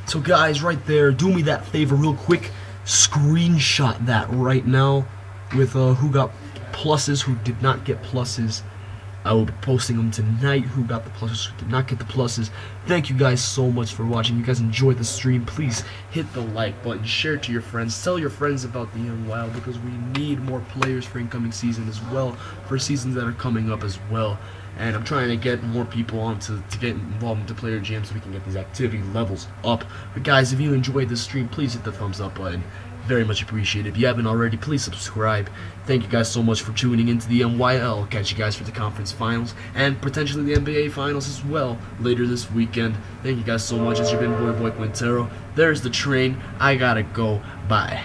So guys, right there, do me that favor real quick. Screenshot that right now with who got pluses, who did not get pluses. I will be posting them tonight, who got the pluses, who did not get the pluses. Thank you guys so much for watching. You guys enjoyed the stream. Please hit the like button, share it to your friends, tell your friends about the NYL, because we need more players for incoming season as well, for seasons that are coming up as well. And I'm trying to get more people on to get involved into player jams so we can get these activity levels up. But guys, if you enjoyed this stream, please hit the thumbs up button. Very much appreciated. If you haven't already, please subscribe. Thank you guys so much for tuning into the NYL. Catch you guys for the conference finals and potentially the NBA finals as well later this weekend. Thank you guys so much. It's your been boy Quintero. There's the train. I gotta go. Bye.